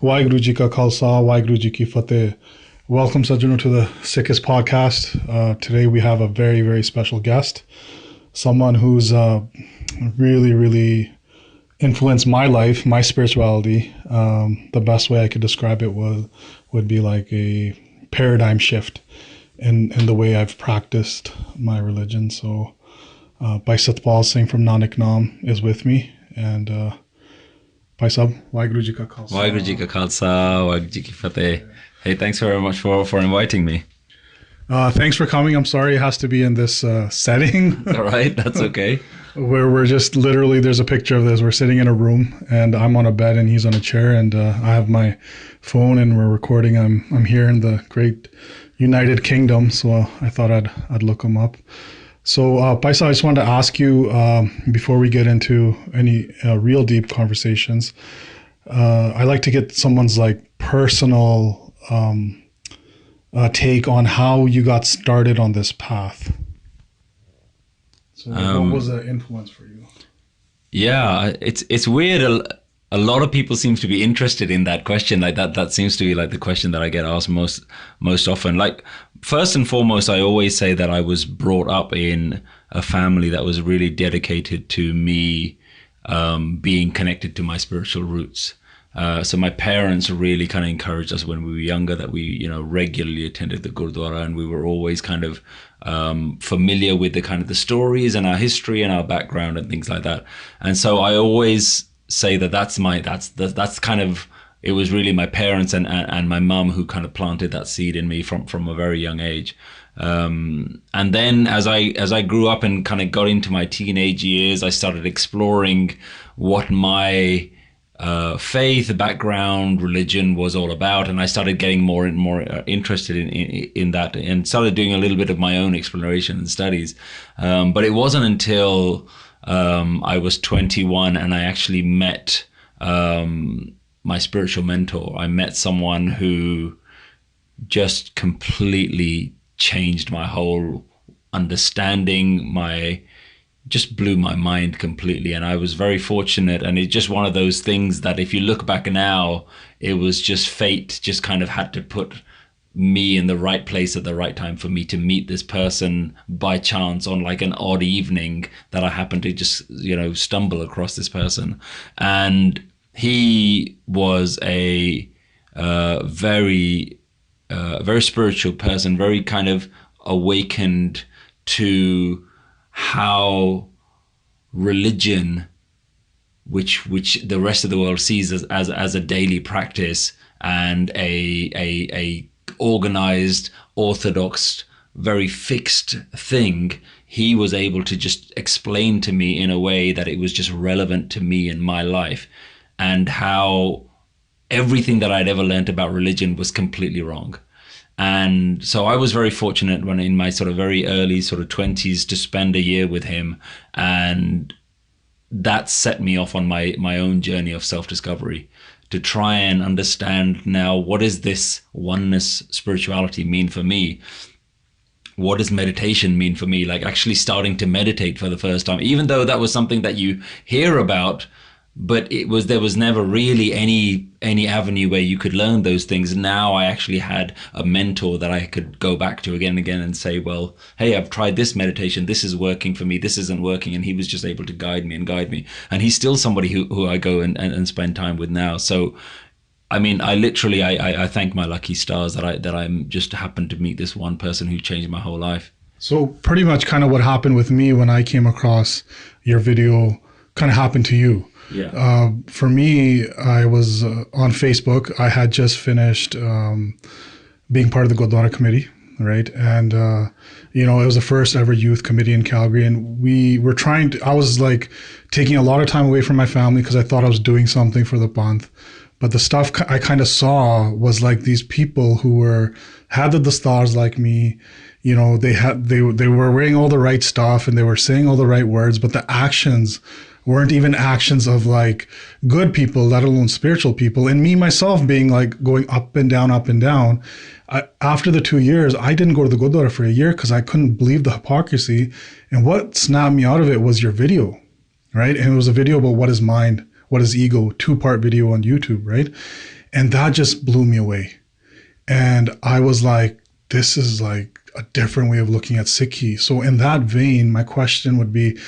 Waheguru Ji Ka Khalsa, Waheguru Ji Ki Fateh. Welcome, Sajjano, to the Sikhist podcast. Today we have a very, very special guest, someone who's really, really influenced my life, my spirituality. The best way I could describe it would be like a paradigm shift in the way I've practiced my religion. So, Bhai Satpal Singh from Nanak Naam is with me, and Bhai Sab, Waheguru Ji Ka Khalsa. Waheguru Ji Ka Khalsa, Waheguru Ji Ki Fateh. Hey, thanks very much for inviting me. Thanks for coming. I'm sorry it has to be in this setting. All right, that's okay. Where we're just literally, there's a picture of this. We're sitting in a room, and I'm on a bed, and he's on a chair, and I have my phone, and we're recording. I'm here in the great United Kingdom, so I thought I'd look him up. So, Paisa, I just wanted to ask you before we get into any real deep conversations. I like to get someone's like personal take on how you got started on this path. So what was the influence for you? Yeah, it's weird. A lot of people seem to be interested in that question. Like that seems to be like the question that I get asked most often. Like, first and foremost, I always say that I was brought up in a family that was really dedicated to me being connected to my spiritual roots. So my parents really kind of encouraged us when we were younger that we, regularly attended the Gurdwara, and we were always kind of familiar with the kind of the stories and our history and our background and things like that. And so I always say that that's kind of, it was really my parents and my mum who kind of planted that seed in me from a very young age. And then as I grew up and kind of got into my teenage years, I started exploring what my faith, background, religion was all about, and I started getting more and more interested in that, and started doing a little bit of my own exploration and studies. But it wasn't until I was 21 and I actually met my spiritual mentor. I met someone who just completely changed my whole understanding, just blew my mind completely. And I was very fortunate, and it's just one of those things that if you look back now, it was just fate just kind of had to put me in the right place at the right time for me to meet this person by chance on like an odd evening that I happened to just, stumble across this person. And he was a very spiritual person, very kind of awakened to how religion, which the rest of the world sees as a daily practice and a organized, orthodox, very fixed thing, he was able to just explain to me in a way that it was just relevant to me in my life, and how everything that I'd ever learned about religion was completely wrong. And so I was very fortunate when in my sort of very early sort of 20s to spend a year with him, and that set me off on my own journey of self-discovery to try and understand now, what does this oneness spirituality mean for me? What does meditation mean for me? Like actually starting to meditate for the first time, even though that was something that you hear about, but there was never really any avenue where you could learn those things. Now I actually had a mentor that I could go back to again and again and say, well, hey, I've tried this meditation. This is working for me. This isn't working. And he was just able to guide me. And he's still somebody who I go and spend time with now. So, I mean, I thank my lucky stars that I'm just happened to meet this one person who changed my whole life. So pretty much kind of what happened with me when I came across your video kind of happened to you. Yeah. For me, I was on Facebook. I had just finished being part of the Gurdwara committee, right? And, it was the first ever youth committee in Calgary. And we were I was like taking a lot of time away from my family because I thought I was doing something for the month. But the stuff I kind of saw was like these people who had the stars like me. They were wearing all the right stuff and they were saying all the right words, but the actions weren't even actions of like good people, let alone spiritual people. And me, myself, being like going up and down. After the 2 years, I didn't go to the Gurdwara for a year because I couldn't believe the hypocrisy. And what snapped me out of it was your video, right? And it was a video about what is mind, what is ego, 2-part video on YouTube, right? And that just blew me away. And I was like, this is like a different way of looking at Sikhi. So in that vein, my question would be,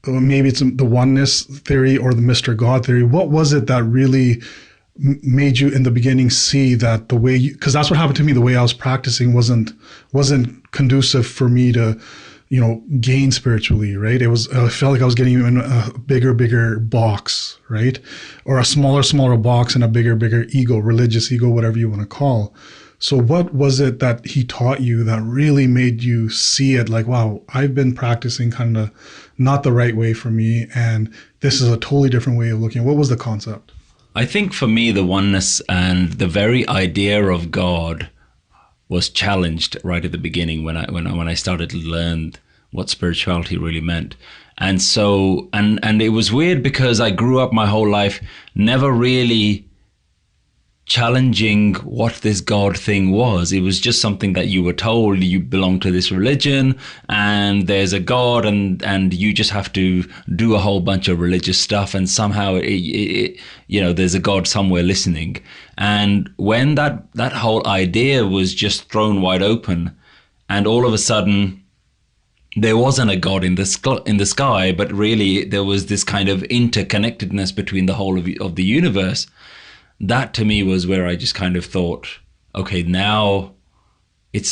maybe it's the oneness theory or the Mr. God theory. What was it that really made you in the beginning see that the way you, because that's what happened to me, the way I was practicing wasn't conducive for me to, gain spiritually, right? I felt like I was getting in a bigger box, right? Or a smaller box and a bigger ego, religious ego, whatever you want to call. So what was it that he taught you that really made you see it like, wow, I've been practicing kind of not the right way for me, and this is a totally different way of looking? What was the concept? I think for me, the oneness and the very idea of God was challenged right at the beginning when I started to learn what spirituality really meant. And so, and it was weird because I grew up my whole life never really challenging what this God thing was. It was just something that you were told you belong to this religion and there's a God, and you just have to do a whole bunch of religious stuff, and somehow there's a God somewhere listening. And when that whole idea was just thrown wide open, and all of a sudden there wasn't a God in the sky, but really there was this kind of interconnectedness between the whole of the universe. That to me was where I just kind of thought, okay, now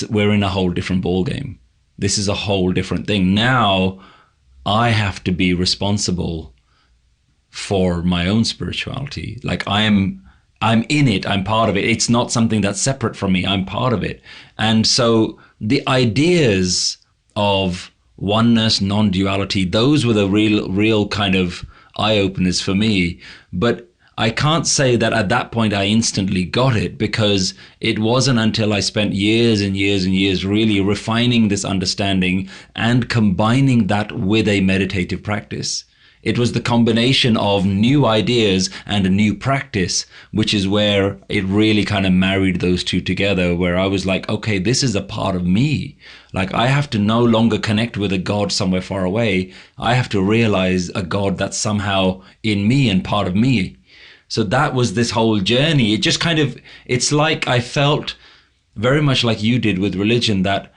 we're in a whole different ballgame. This is a whole different thing. Now I have to be responsible for my own spirituality. Like I'm in it, I'm part of it. It's not something that's separate from me, I'm part of it. And so the ideas of oneness, non-duality, those were the real kind of eye-openers for me. But I can't say that at that point I instantly got it, because it wasn't until I spent years and years and years really refining this understanding and combining that with a meditative practice. It was the combination of new ideas and a new practice, which is where it really kind of married those two together, where I was like, okay, this is a part of me. Like I have to no longer connect with a God somewhere far away. I have to realize a God that's somehow in me and part of me. So that was this whole journey. It just kind of, it's like I felt very much like you did with religion, that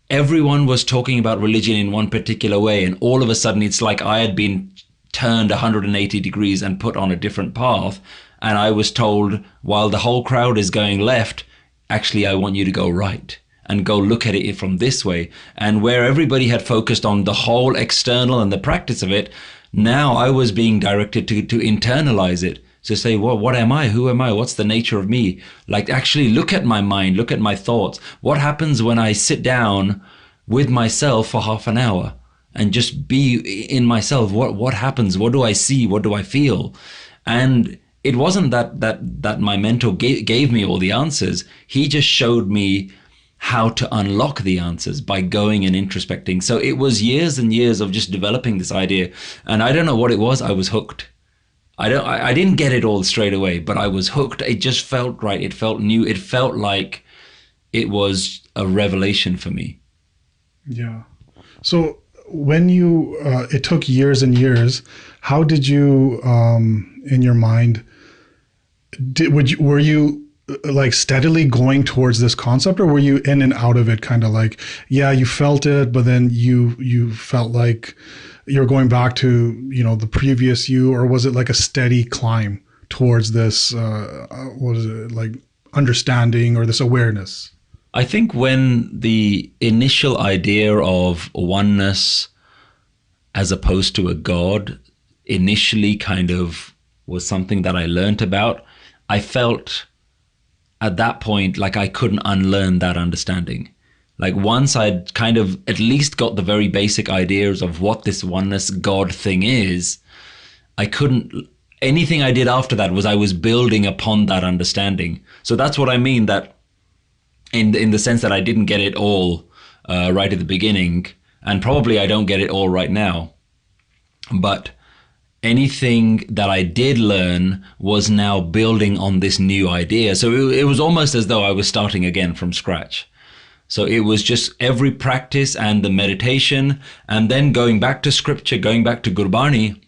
everyone was talking about religion in one particular way, and all of a sudden it's like I had been turned 180 degrees and put on a different path, and I was told, while the whole crowd is going left, actually I want you to go right and go look at it from this way. And where everybody had focused on the whole external and the practice of it, now I was being directed to internalize it, to say, well, what am I? Who am I? What's the nature of me? Like actually look at my mind, look at my thoughts. What happens when I sit down with myself for half an hour and just be in myself? What happens? What do I see? What do I feel? And it wasn't that my mentor gave me all the answers. He just showed me how to unlock the answers by going and introspecting. So it was years and years of just developing this idea. And I don't know what it was. I was hooked. I didn't get it all straight away, but I was hooked. It just felt right. It felt new. It felt like it was a revelation for me. Yeah. So when you, it took years and years, how did you, in your mind, were you like steadily going towards this concept, or were you in and out of it, kind of like, yeah, you felt it, but then you felt like you're going back to, the previous you, or was it like a steady climb towards this, what is it, like understanding or this awareness? I think when the initial idea of oneness as opposed to a God initially kind of was something that I learned about, I felt at that point like I couldn't unlearn that understanding. Like once I'd kind of at least got the very basic ideas of what this oneness God thing is, I couldn't, anything I did after that was I was building upon that understanding. So that's what I mean, that in the sense that I didn't get it all right at the beginning, and probably I don't get it all right now. But anything that I did learn was now building on this new idea. So it was almost as though I was starting again from scratch. So it was just every practice and the meditation, and then going back to scripture, going back to Gurbani.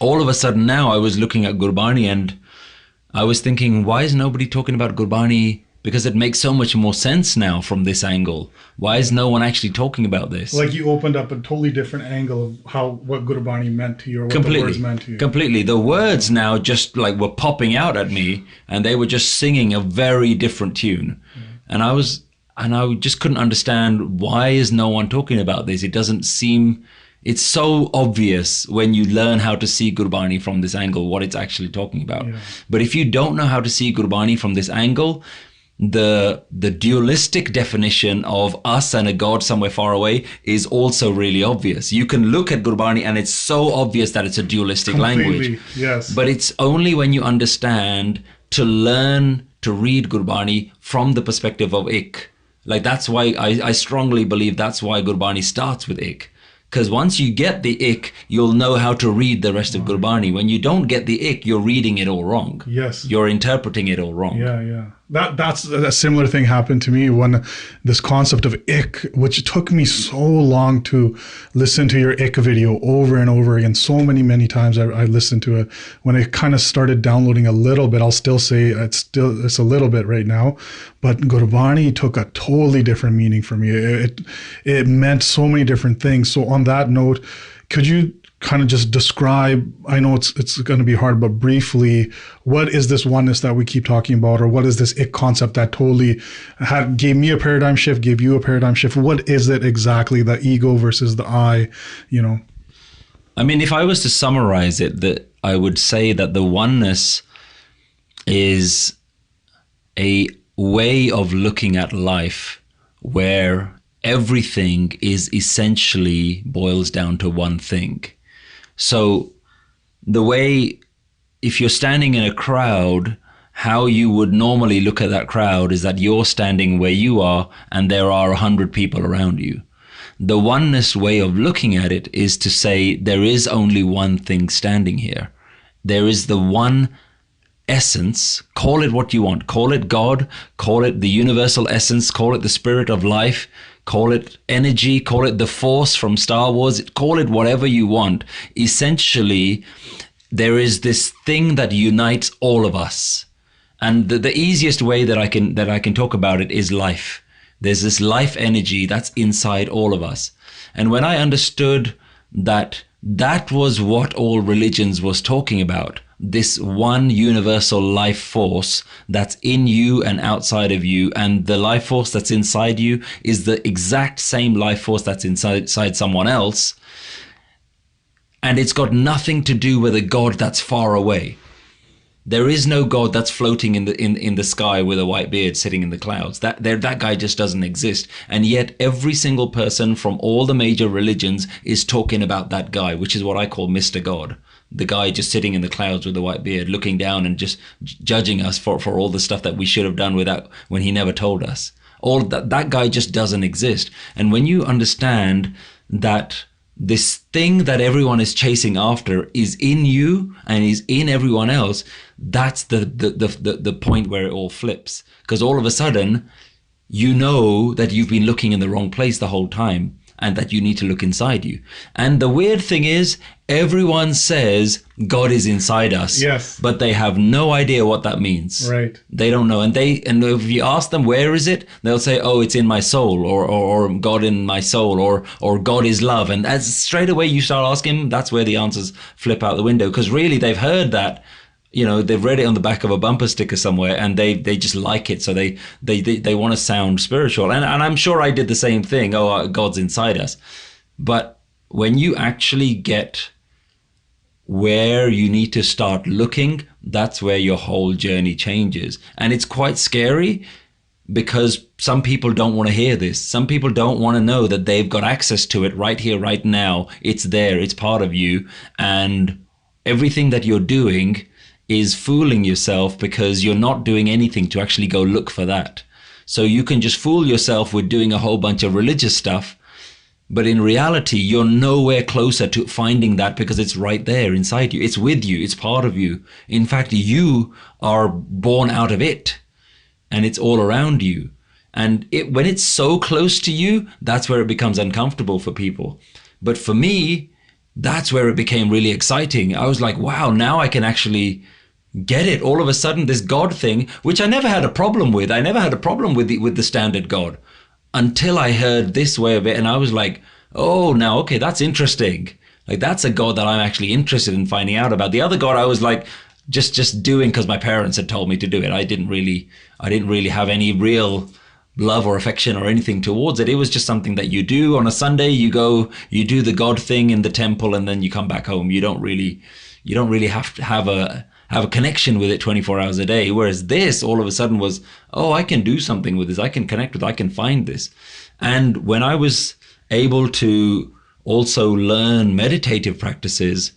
All of a sudden now I was looking at Gurbani, and I was thinking, why is nobody talking about Gurbani? Because it makes so much more sense now from this angle. Why is no one actually talking about this? Like you opened up a totally different angle of what Gurbani meant to you, or what the words meant to you. Completely. The words now just like were popping out at me, and they were just singing a very different tune. And I just couldn't understand, why is no one talking about this? It doesn't seem, it's so obvious when you learn how to see Gurbani from this angle, what it's actually talking about. Yeah. But if you don't know how to see Gurbani from this angle, the dualistic definition of us and a God somewhere far away is also really obvious. You can look at Gurbani and it's so obvious that it's a dualistic language. Yes. But it's only when you understand to learn to read Gurbani from the perspective of ik. Like that's why I strongly believe that's why Gurbani starts with ik. Because once you get the ik, you'll know how to read the rest of Gurbani. When you don't get the ik, you're reading it all wrong. Yes. You're interpreting it all wrong. Yeah. That's a similar thing happened to me when this concept of ik, which took me so long to listen to your ik video over and over again. So many times I listened to it. When it kind of started downloading a little bit, I'll still say it's a little bit right now. But Gurbani took a totally different meaning for me. It meant so many different things. So on that note, could you kind of just describe, I know it's going to be hard, but briefly, what is this oneness that we keep talking about, or what is this ik concept that totally gave me a paradigm shift, gave you a paradigm shift? What is it exactly, the ego versus the I, I mean, if I was to summarize it, I would say that the oneness is a way of looking at life where everything is essentially boils down to one thing. So the way, if you're standing in a crowd, how you would normally look at that crowd is that you're standing where you are and there are 100 people around you. The oneness way of looking at it is to say there is only one thing standing here. There is the one essence, call it what you want, call it God, call it the universal essence, call it the spirit of life, call it energy, call it the force from Star Wars, call it whatever you want. Essentially, there is this thing that unites all of us. And the easiest way that I can talk about it is life. There's this life energy that's inside all of us. And when I understood that that was what all religions was talking about, this one universal life force that's in you and outside of you, and the life force that's inside you is the exact same life force that's inside someone else, and it's got nothing to do with a God that's far away. There is no God that's floating in the sky with a white beard sitting in the clouds. That guy just doesn't exist. And yet every single person from all the major religions is talking about that guy, which is what I call Mr. God. The guy just sitting in the clouds with the white beard, looking down and just judging us for all the stuff that we should have done without, when he never told us. All that guy just doesn't exist. And when you understand that this thing that everyone is chasing after is in you and is in everyone else, that's the point where it all flips. Because all of a sudden, you know that you've been looking in the wrong place the whole time, and that you need to look inside you. And the weird thing is, everyone says God is inside us. Yes. But they have no idea what that means. Right. They don't know. And if you ask them, where is it? They'll say, oh, it's in my soul, or God in my soul, or God is love. And as straight away you start asking, that's where the answers flip out the window. Because really they've heard that, they've read it on the back of a bumper sticker somewhere, and they just like it. So they want to sound spiritual. And I'm sure I did the same thing. Oh, God's inside us. But when you actually get where you need to start looking, that's where your whole journey changes. And it's quite scary, because some people don't want to hear this. Some people don't want to know that they've got access to it right here, right now. It's there. It's part of you. And everything that you're doing is fooling yourself, because you're not doing anything to actually go look for that. So you can just fool yourself with doing a whole bunch of religious stuff, but in reality, you're nowhere closer to finding that, because it's right there inside you. It's with you. It's part of you. In fact, you are born out of it, and it's all around you. And when it's so close to you, that's where it becomes uncomfortable for people. But for me, that's where it became really exciting. I was like, wow, now I can actually get it. All of a sudden, this God thing, which I never had a problem with. I never had a problem with the standard God until I heard this way of it. And I was like, oh, now, okay, that's interesting. Like, that's a God that I'm actually interested in finding out about. The other God, I was like, just doing because my parents had told me to do it. I didn't really have any real love or affection or anything towards it. It was just something that you do on a Sunday. You go, you do the God thing in the temple, and then you come back home. You don't really have to have a connection with it 24 hours a day. Whereas this all of a sudden was, oh, I can do something with this. I can connect with it. I can find this. And when I was able to also learn meditative practices,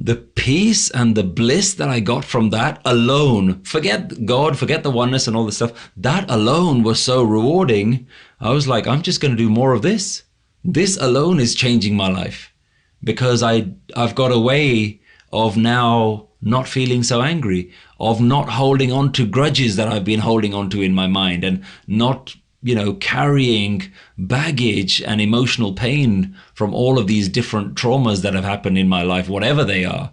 the peace and the bliss that I got from that alone, forget God, forget the oneness and all this stuff, that alone was so rewarding. I was like, I'm just going to do more of this. This alone is changing my life, because I've got a way of now not feeling so angry, of not holding on to grudges that I've been holding on to in my mind, and not, carrying baggage and emotional pain from all of these different traumas that have happened in my life, whatever they are.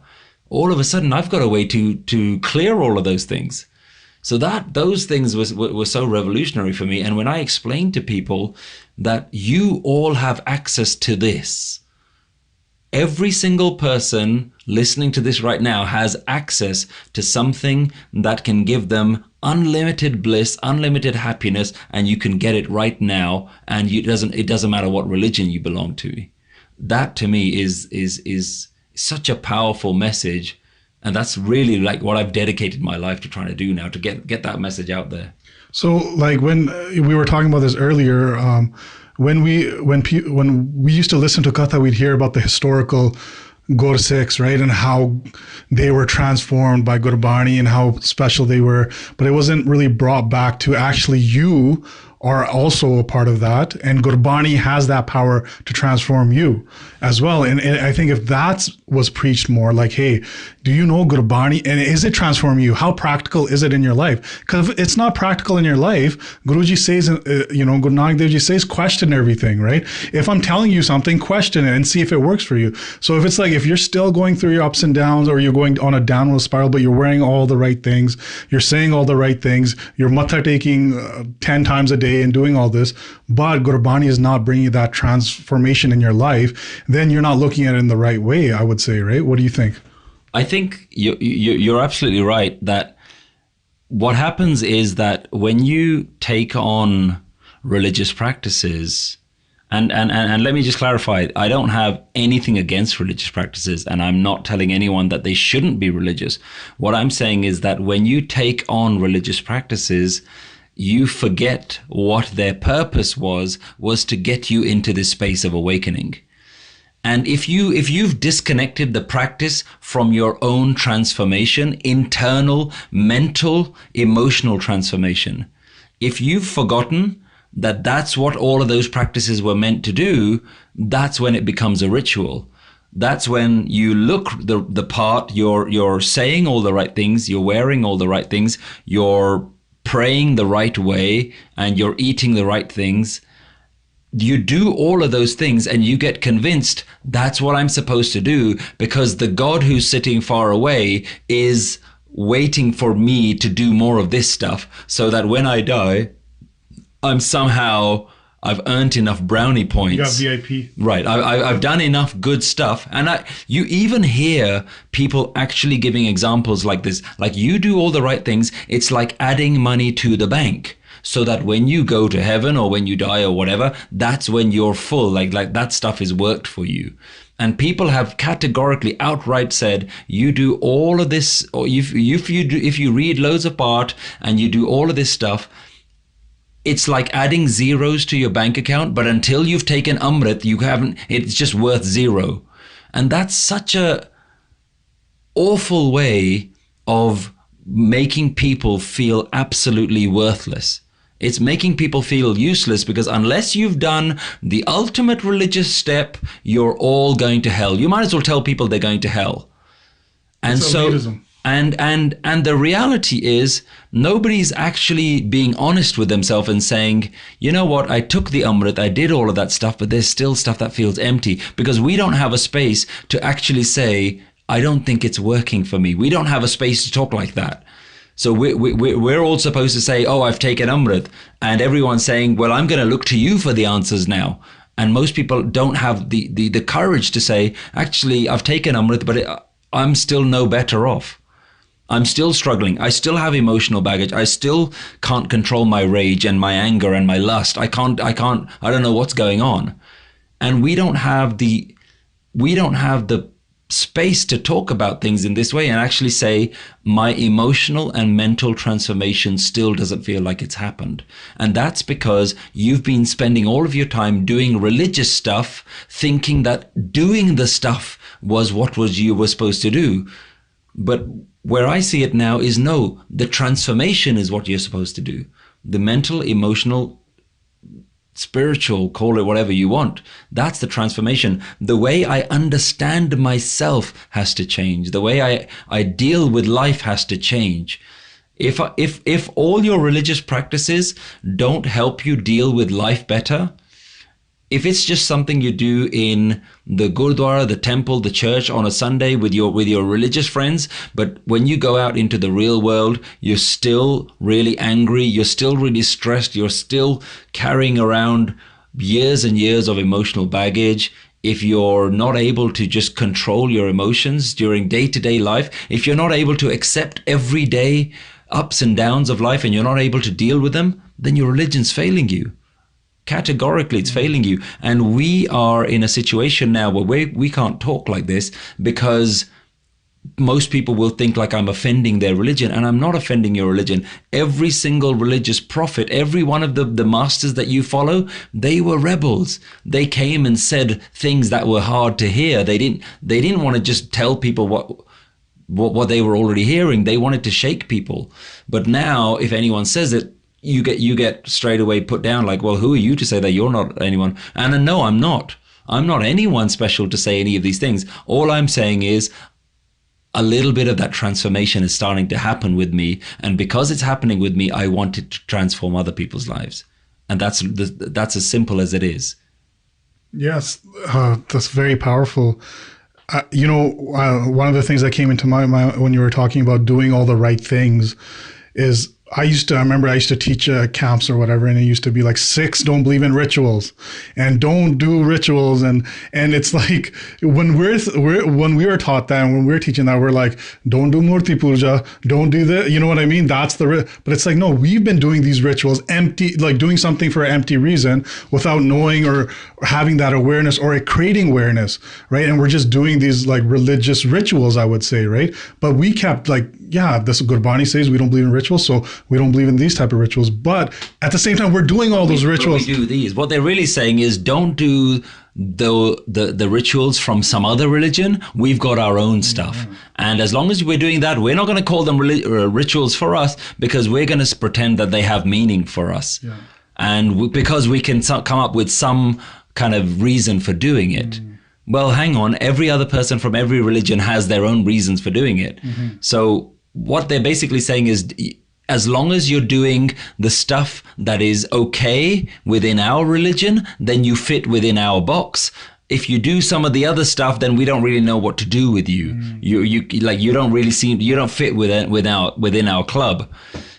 All of a sudden, I've got a way to clear all of those things. So those things were so revolutionary for me. And when I explained to people that you all have access to this, every single person listening to this right now has access to something that can give them unlimited bliss, unlimited happiness, and you can get it right now. And it doesn't matter what religion you belong to. That to me is such a powerful message, and that's really like what I've dedicated my life to trying to do now, to get that message out there. So, like when we were talking about this earlier, when we used to listen to Katha, we'd hear about the historical Gur Sikhs, right? And how they were transformed by Gurbani and how special they were. But it wasn't really brought back to actually you are also a part of that. And Gurbani has that power to transform you as well. And I think if that was preached more, like, hey, do you know Gurbani? And is it transforming you? How practical is it in your life? Because if it's not practical in your life, Guruji says, Guru Nanak Dev Ji says, question everything, right? If I'm telling you something, question it and see if it works for you. So if it's like, if you're still going through your ups and downs, or you're going on a downward spiral, but you're wearing all the right things, you're saying all the right things, you're matha taking 10 times a day and doing all this, but Gurbani is not bringing that transformation in your life, then you're not looking at it in the right way, I would say, right? What do you think? I think you're absolutely right that what happens is that when you take on religious practices, and let me just clarify, I don't have anything against religious practices, and I'm not telling anyone that they shouldn't be religious. What I'm saying is that when you take on religious practices, you forget what their purpose was to get you into this space of awakening. And if you've disconnected the practice from your own transformation, internal, mental, emotional transformation, if you've forgotten that that's what all of those practices were meant to do, that's when it becomes a ritual. That's when you look the part, you're saying all the right things, you're wearing all the right things, you're praying the right way, and you're eating the right things. You do all of those things and you get convinced that's what I'm supposed to do, because the God who's sitting far away is waiting for me to do more of this stuff, so that when I die, I've earned enough brownie points. You got VIP. Right. I've done enough good stuff. And you even hear people actually giving examples like this. Like, you do all the right things. It's like adding money to the bank, so that when you go to heaven or when you die or whatever, that's when you're full. Like that stuff is worked for you. And people have categorically outright said, you do all of this, or if you read loads apart and you do all of this stuff, it's like adding zeros to your bank account, but until you've taken Amrit, it's just worth zero. And that's such a awful way of making people feel absolutely worthless. It's making people feel useless, because unless you've done the ultimate religious step, you're all going to hell. You might as well tell people they're going to hell. And so elitism. And the reality is, nobody's actually being honest with themselves and saying, you know what, I took the Amrit, I did all of that stuff, but there's still stuff that feels empty, because we don't have a space to actually say, I don't think it's working for me. We don't have a space to talk like that. So we're all supposed to say, oh, I've taken Amrit. And everyone's saying, well, I'm going to look to you for the answers now. And most people don't have the courage to say, actually, I've taken Amrit, but I'm still no better off. I'm still struggling. I still have emotional baggage. I still can't control my rage and my anger and my lust. I don't know what's going on. And we don't have the space to talk about things in this way and actually say, my emotional and mental transformation still doesn't feel like it's happened. And that's because you've been spending all of your time doing religious stuff, thinking that doing the stuff was what you were supposed to do. But where I see it now is, no, the transformation is what you're supposed to do. The mental, emotional, spiritual, call it whatever you want. That's the transformation. The way I understand myself has to change. The way I deal with life has to change. If all your religious practices don't help you deal with life better, if it's just something you do in the Gurdwara, the temple, the church on a Sunday with your religious friends, but when you go out into the real world, you're still really angry, you're still really stressed, you're still carrying around years and years of emotional baggage. If you're not able to just control your emotions during day-to-day life, if you're not able to accept everyday ups and downs of life and you're not able to deal with them, then your religion's failing you. Categorically, it's failing you. And we are in a situation now where we can't talk like this because most people will think like I'm offending their religion, and I'm not offending your religion. Every single religious prophet, every one of the masters that you follow, they were rebels. They came and said things that were hard to hear. They didn't want to just tell people what they were already hearing. They wanted to shake people. But now, if anyone says it, you get straight away put down like, well, who are you to say that you're not anyone? And no, I'm not. I'm not anyone special to say any of these things. All I'm saying is a little bit of that transformation is starting to happen with me. And because it's happening with me, I want it to transform other people's lives. And that's as simple as it is. Yes, that's very powerful. One of the things that came into my mind when you were talking about doing all the right things is I remember I used to teach camps or whatever, and it used to be like, Sikhs don't believe in rituals and don't do rituals. And it's like, when we were taught that, and when we were teaching that, we're like, don't do murti puja, don't do that. You know what I mean? But it's like, no, we've been doing these rituals empty, like doing something for an empty reason without knowing or having that awareness or creating awareness, right? And we're just doing these like religious rituals, I would say, right? But we kept like, yeah, this Gurbani says we don't believe in rituals, so we don't believe in these type of rituals. But at the same time, we're doing all those rituals. We do these. What they're really saying is, don't do the rituals from some other religion. We've got our own stuff. Mm-hmm. And as long as we're doing that, we're not going to call them rituals for us, because we're going to pretend that they have meaning for us. Yeah. And because we can come up with some kind of reason for doing it. Mm. Well, hang on. Every other person from every religion has their own reasons for doing it. Mm-hmm. So what they're basically saying is, as long as you're doing the stuff that is okay within our religion, then you fit within our box. If you do some of the other stuff, then we don't really know what to do with you. Mm. You don't really you don't fit within our club.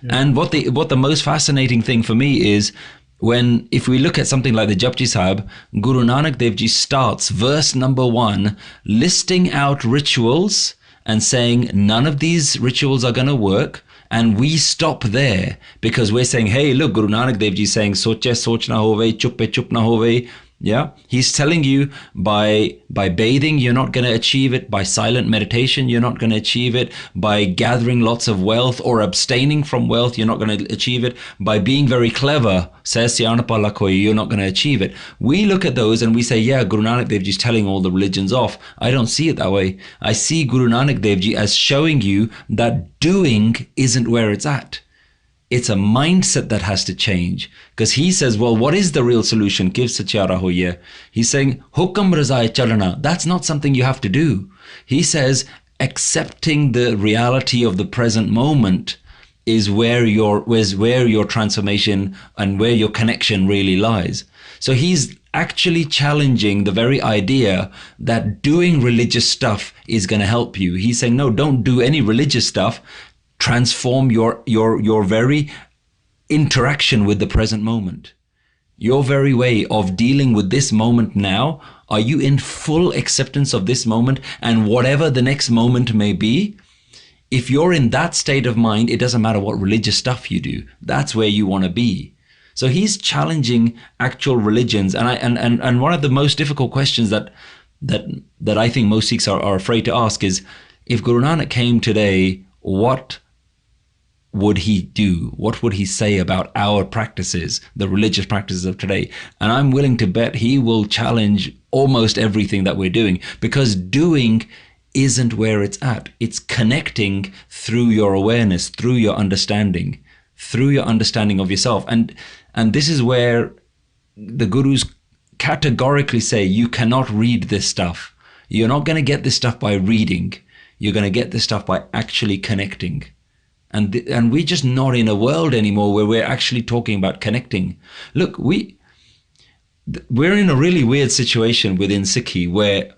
Yeah. And what the most fascinating thing for me is, if we look at something like the Japji Sahib, Guru Nanak Dev Ji starts verse number 1 listing out rituals and saying none of these rituals are going to work. And we stop there because we're saying, hey, look, Guru Nanak Dev Ji is saying, soche soch na hove, chuppe chup na hove. Yeah, he's telling you by bathing, you're not going to achieve it. By silent meditation, you're not going to achieve it. By gathering lots of wealth or abstaining from wealth, you're not going to achieve it. By being very clever, you're not going to achieve it. We look at those and we say, yeah, Guru Nanak Dev Ji is telling all the religions off. I don't see it that way. I see Guru Nanak Dev Ji as showing you that doing isn't where it's at. It's a mindset that has to change, because he says, well, what is the real solution? He's saying, hukam razai chalana. That's not something you have to do. He says, accepting the reality of the present moment is where your transformation and where your connection really lies. So he's actually challenging the very idea that doing religious stuff is going to help you. He's saying, no, don't do any religious stuff. Transform your very interaction with the present moment. Your very way of dealing with this moment now. Are you in full acceptance of this moment and whatever the next moment may be? If you're in that state of mind, it doesn't matter what religious stuff you do. That's where you want to be. So he's challenging actual religions. And one of the most difficult questions that I think most Sikhs are afraid to ask is, if Guru Nanak came today, what would he do? What would he say about our practices, the religious practices of today? And I'm willing to bet he will challenge almost everything that we're doing, because doing isn't where it's at. It's connecting through your awareness, through your understanding of yourself. And this is where the gurus categorically say, you cannot read this stuff. You're not going to get this stuff by reading. You're going to get this stuff by actually connecting. And we're just not in a world anymore where we're actually talking about connecting. Look, we're in a really weird situation within Sikhi where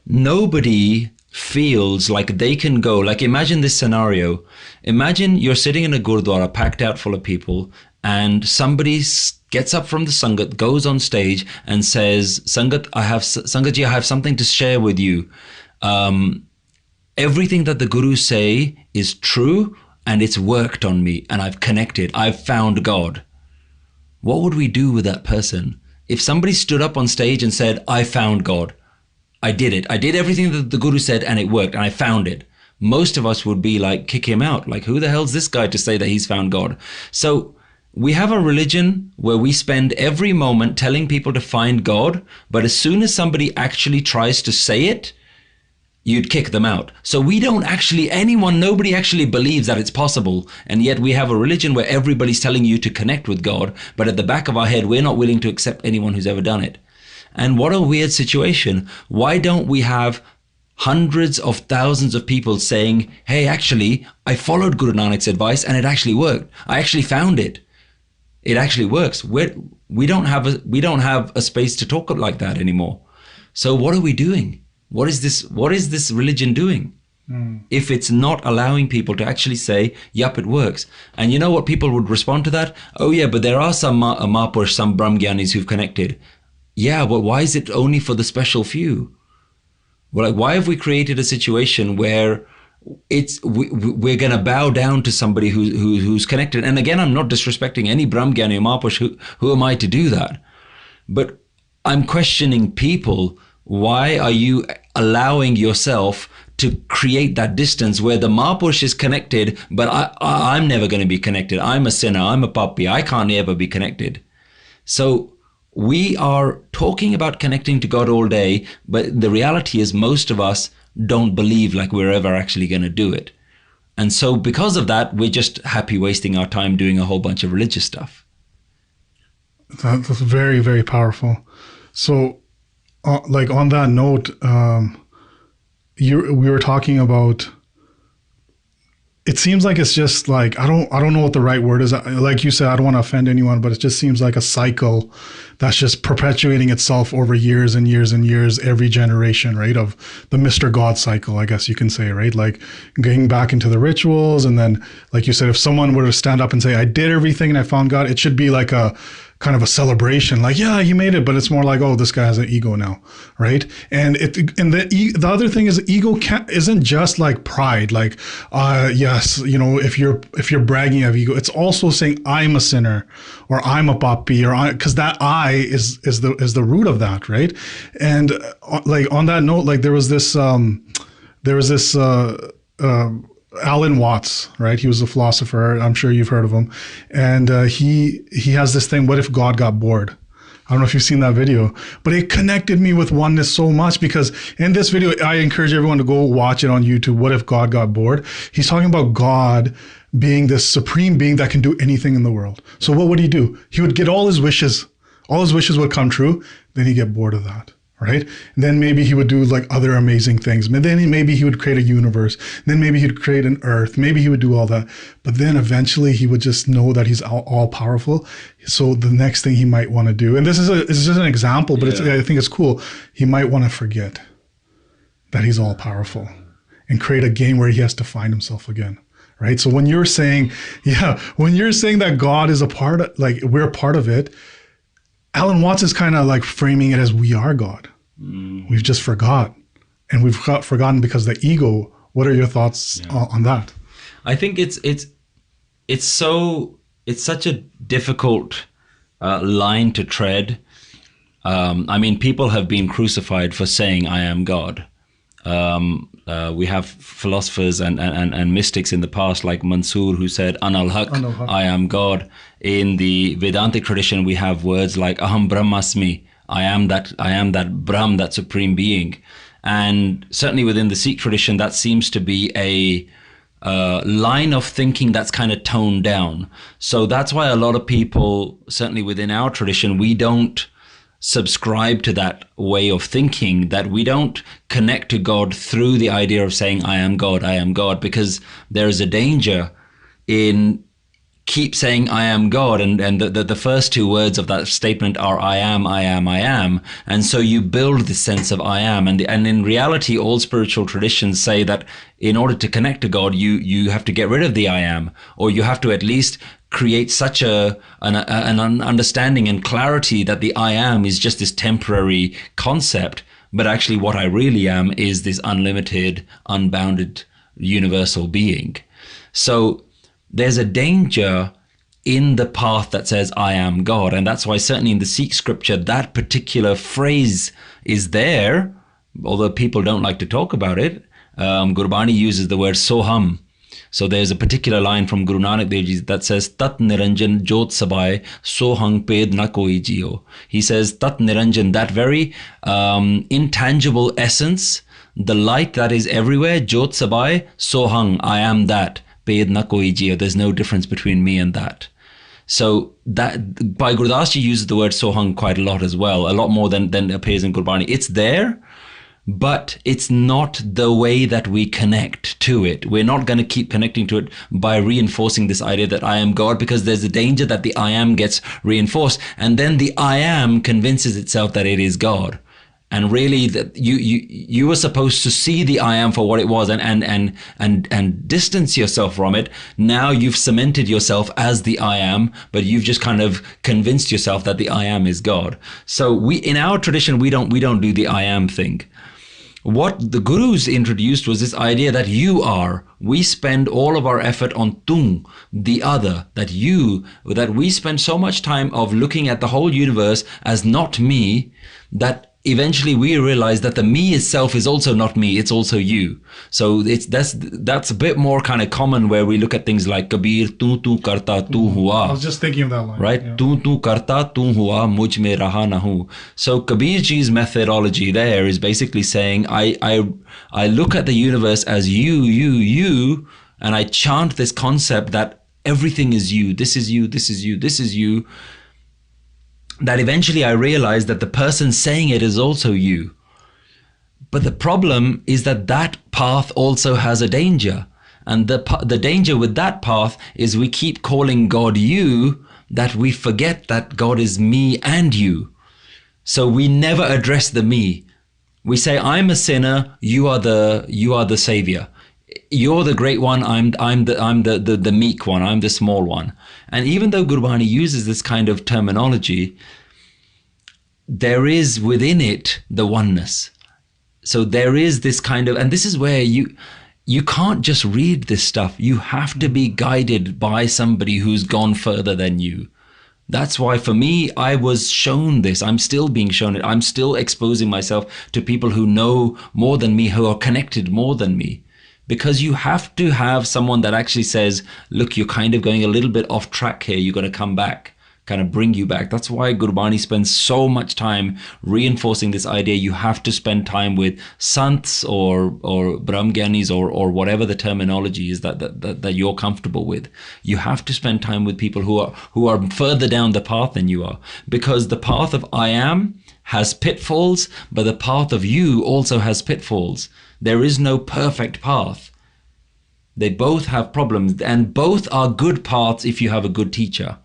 nobody feels like they can go. Like, imagine this scenario. Imagine you're sitting in a gurdwara packed out full of people, and somebody gets up from the Sangat, goes on stage and says, Sangatji, I have something to share with you. Everything that the gurus say is true, and it's worked on me, and I've connected. I've found God. What would we do with that person? If somebody stood up on stage and said, I found God, I did it. I did everything that the guru said and it worked and I found it. Most of us would be like, kick him out. Like, who the hell's this guy to say that he's found God? So we have a religion where we spend every moment telling people to find God, but as soon as somebody actually tries to say it, you'd kick them out. So we don't actually, nobody actually believes that it's possible. And yet we have a religion where everybody's telling you to connect with God, but at the back of our head, we're not willing to accept anyone who's ever done it. And what a weird situation. Why don't we have hundreds of thousands of people saying, hey, actually, I followed Guru Nanak's advice and it actually worked. I actually found it. It actually works. We don't have a space to talk like that anymore. So what are we doing? What is this religion doing? If it's not allowing people to actually say, yup, it works. And you know what people would respond to that? Oh yeah, but there are some Mahapurush, some Brahmgyanis who've connected. Yeah, but why is it only for the special few? Well, like, why have we created a situation where we're going to bow down to somebody who's connected? And again, I'm not disrespecting any Brahmgyani or Mahapurush. Who am I to do that? But I'm questioning people. Why are you allowing yourself to create that distance where the Mahapurush is connected, but I'm never going to be connected? I'm a sinner. I'm a papi. I can't ever be connected. So we are talking about connecting to God all day, but the reality is most of us don't believe like we're ever actually going to do it. And so because of that, we're just happy wasting our time doing a whole bunch of religious stuff. That's very, very powerful. So, like on that note, we were talking about, it seems like it's just like, I don't know what the right word is. Like you said, I don't want to offend anyone, but it just seems like a cycle that's just perpetuating itself over years and years and years, every generation, right? Of the Mr. God cycle, I guess you can say, right? Like getting back into the rituals. And then, like you said, if someone were to stand up and say, I did everything and I found God, it should be like a kind of a celebration, like, yeah, he made it. But it's more like, oh, this guy has an ego now, right? And the other thing is, ego isn't just like pride, like, yes, you know, if you're bragging of ego, it's also saying I'm a sinner or I'm a papi, or because that I is the root of that, right? And like on that note, like there was this Alan Watts, right? He was a philosopher. I'm sure you've heard of him. And he has this thing, what if God got bored? I don't know if you've seen that video, but it connected me with oneness so much, because in this video, I encourage everyone to go watch it on YouTube. What if God got bored? He's talking about God being this supreme being that can do anything in the world. So what would he do? He would get all his wishes would come true. Then he'd get bored of that. right? And then maybe he would do like other amazing things. And then maybe he would create a universe. Then maybe he'd create an earth. Maybe he would do all that. But then eventually he would just know that he's all powerful. So the next thing he might want to do, and this is just an example, but I think it's cool. He might want to forget that he's all powerful and create a game where he has to find himself again. Right. So when you're saying, that God is a part of, like, we're a part of it, Alan Watts is kind of like framing it as we are God. We've just forgot. And we've forgotten because of the ego. What are your thoughts on that? I think it's such a difficult line to tread. I mean, people have been crucified for saying, I am God. We have philosophers and mystics in the past, like Mansoor, who said, Anal Haq, I am God. In the Vedantic tradition, we have words like Aham Brahmasmi, I am that Brahm, that supreme being. And certainly within the Sikh tradition, that seems to be a line of thinking that's kind of toned down. So that's why a lot of people, certainly within our tradition, we don't subscribe to that way of thinking, that we don't connect to God through the idea of saying, I am God, because there is a danger in keep saying I am God, and the first two words of that statement are I am, and so you build this sense of I am, and in reality all spiritual traditions say that in order to connect to God, you have to get rid of the I am, or you have to at least create such an understanding and clarity that the I am is just this temporary concept, but actually what I really am is this unlimited, unbounded, universal being. So there's a danger in the path that says, I am God. And that's why certainly in the Sikh scripture, that particular phrase is there, although people don't like to talk about it. Gurbani uses the word soham. So there's a particular line from Guru Nanak Dev Ji that says, Tat Niranjan Jot Sabai Sohang Ped Na Koi Jio. He says, Tat Niranjan, that very intangible essence, the light that is everywhere, Jot Sabai Sohang, I am that. Ped na koi jiyo, there's no difference between me and that. So that Bhai Gurdas Ji uses the word sohang quite a lot as well, a lot more than appears in Gurbani. It's there, but it's not the way that we connect to it. We're not going to keep connecting to it by reinforcing this idea that I am God, because there's a danger that the I am gets reinforced, and then the I am convinces itself that it is God. And really, that you were supposed to see the I am for what it was, and distance yourself from it. Now you've cemented yourself as the I am, but you've just kind of convinced yourself that the I am is God. So in our tradition, we don't do the I am thing. What the Gurus introduced was this idea that you are. We spend all of our effort on tung, the other, that we spend so much time of looking at the whole universe as not me, that eventually we realize that the me itself is also not me, it's also you. So that's a bit more kind of common, where we look at things like Kabir, tu karta, tu hua. I was just thinking of that line. Right? Yeah. Tu karta, tu hua, mujh mein raha na hu. So Kabir Ji's methodology there is basically saying, I look at the universe as you, and I chant this concept that everything is you, this is you, this is you, this is you. That eventually I realized that the person saying it is also you. But the problem is that path also has a danger. And the danger with that path is we keep calling God you, that we forget that God is me and you. So we never address the me. We say, I'm a sinner, you are the savior. You're the great one, I'm the meek one, I'm the small one. And even though Gurbani uses this kind of terminology, there is within it the oneness. So there is this kind of, and this is where you can't just read this stuff. You have to be guided by somebody who's gone further than you. That's why for me, I was shown this. I'm still being shown it. I'm still exposing myself to people who know more than me, who are connected more than me. Because you have to have someone that actually says, look, you're kind of going a little bit off track here. You're going to come back, kind of bring you back. That's why Gurbani spends so much time reinforcing this idea. You have to spend time with sants or brahmgyanis or whatever the terminology is that you're comfortable with. You have to spend time with people who are further down the path than you are. Because the path of I am has pitfalls, but the path of you also has pitfalls. There is no perfect path. They both have problems, and both are good paths if you have a good teacher.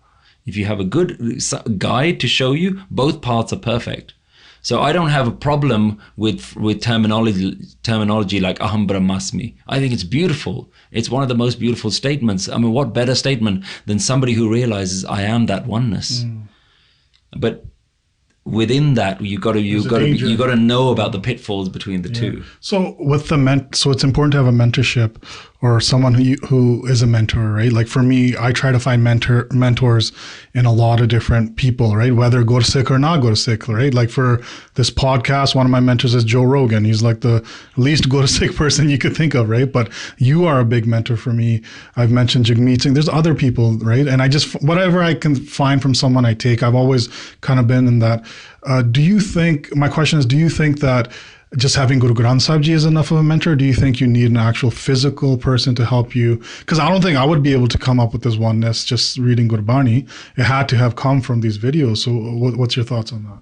If you have a good guide to show you, both paths are perfect. So I don't have a problem with terminology like Aham Brahmasmi. I think it's beautiful. It's one of the most beautiful statements. I mean, what better statement than somebody who realizes I am that oneness? But within that, you got to know about the pitfalls between the two. So with so it's important to have a mentorship or someone who is a mentor, right? Like for me, I try to find mentors in a lot of different people, right? Whether go to Sikh or not go to Sikh, right? Like for this podcast, one of my mentors is Joe Rogan. He's like the least go to Sikh person you could think of, right? But you are a big mentor for me. I've mentioned Jagmeet Singh. There's other people, right? And I just, whatever I can find from someone I take, I've always kind of been in that. My question is, do you think that just having Guru Granth Sahib Ji is enough of a mentor? Do you think you need an actual physical person to help you? Because I don't think I would be able to come up with this oneness just reading Gurbani. It had to have come from these videos. So what's your thoughts on that?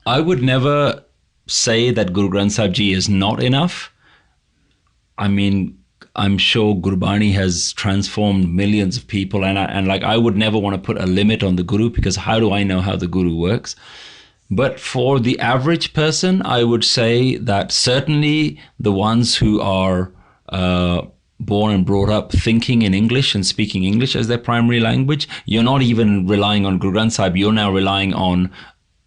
I would never say that Guru Granth Sahib Ji is not enough. I mean, I'm sure Gurbani has transformed millions of people, and I would never want to put a limit on the Guru, because how do I know how the Guru works? But for the average person, I would say that certainly the ones who are born and brought up thinking in English and speaking English as their primary language, you're not even relying on Guru Granth Sahib, you're now relying on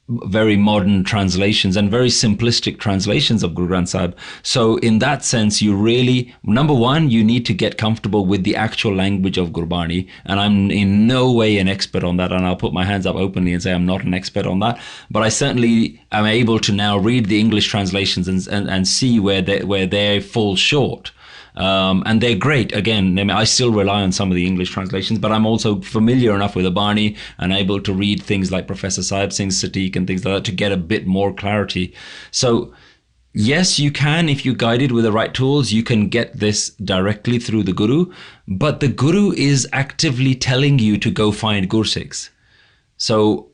very modern translations and very simplistic translations of Guru Granth Sahib. So in that sense, you really, number one, you need to get comfortable with the actual language of Gurbani. And I'm in no way an expert on that. And I'll put my hands up openly and say I'm not an expert on that. But I certainly am able to now read the English translations and see where they fall short. And they're great. Again, I mean, I still rely on some of the English translations, but I'm also familiar enough with Gurbani and able to read things like Professor Sahib Singh's Satiq and things like that to get a bit more clarity. So yes, you can, if you're guided with the right tools, you can get this directly through the Guru, but the Guru is actively telling you to go find Gursikhs. So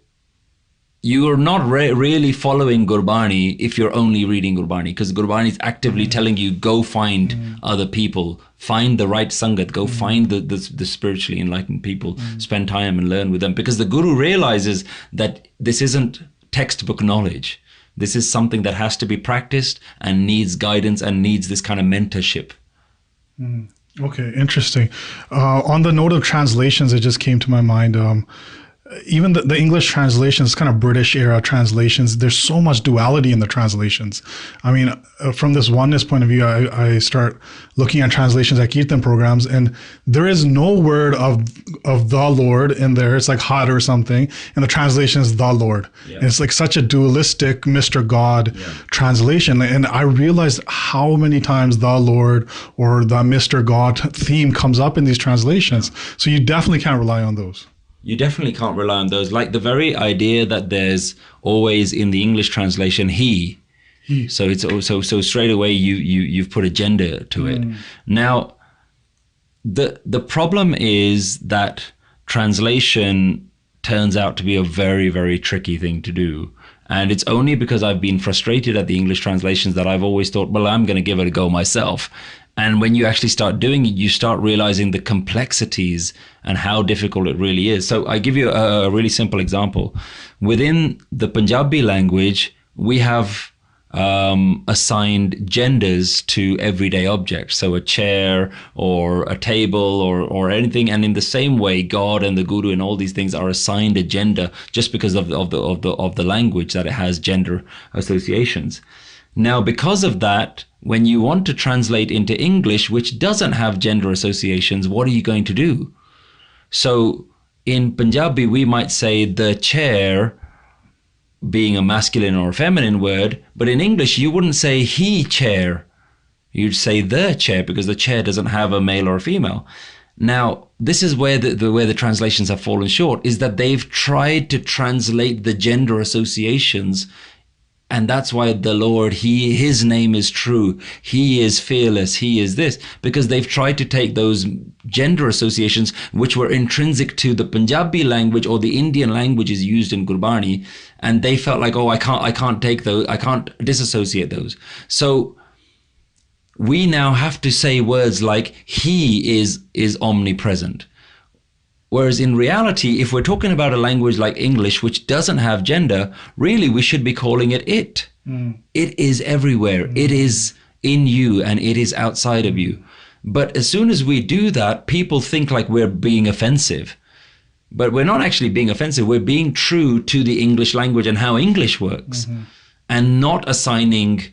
you are not really following Gurbani if you're only reading Gurbani, because Gurbani is actively telling you, go find other people, find the right Sangat, go find the spiritually enlightened people, spend time and learn with them. Because the Guru realizes that this isn't textbook knowledge. This is something that has to be practiced and needs guidance and needs this kind of mentorship. Okay, interesting. On the note of translations, it just came to my mind, even the English translations, kind of British era translations, there's so much duality in the translations. I mean, from this oneness point of view, I start looking at translations at Kirtan programs, and there is no word of the Lord in there. It's like hot or something, and the translation is the Lord. Yeah. And it's like such a dualistic Mr. God translation. And I realized how many times the Lord or the Mr. God theme comes up in these translations. So you definitely can't rely on those. You definitely can't rely on those. Like the very idea that there's always in the English translation he. So it's also, so straight away you've put a gender to it. Now the problem is that translation turns out to be a very, very tricky thing to do. And it's only because I've been frustrated at the English translations that I've always thought, well, I'm going to give it a go myself. And when you actually start doing it, you start realizing the complexities and how difficult it really is. So I give you a really simple example. Within the Punjabi language, we have assigned genders to everyday objects. So a chair or a table or anything. And in the same way, God and the Guru and all these things are assigned a gender just because of the language that it has gender associations. Now, because of that, when you want to translate into English, which doesn't have gender associations, what are you going to do? So in Punjabi, we might say the chair being a masculine or a feminine word, but in English, you wouldn't say he chair. You'd say the chair because the chair doesn't have a male or a female. Now, this is where the translations have fallen short, is that they've tried to translate the gender associations And that's why the Lord, his name is true. He is fearless. He is this. Because they've tried to take those gender associations, which were intrinsic to the Punjabi language or the Indian languages used in Gurbani. And they felt like, oh, I can't take those. I can't disassociate those. So we now have to say words like he is omnipresent. Whereas in reality, if we're talking about a language like English, which doesn't have gender, really we should be calling it it. It is everywhere. It is in you and it is outside of you. But as soon as we do that, people think like we're being offensive. But we're not actually being offensive. We're being true to the English language and how English works, and not assigning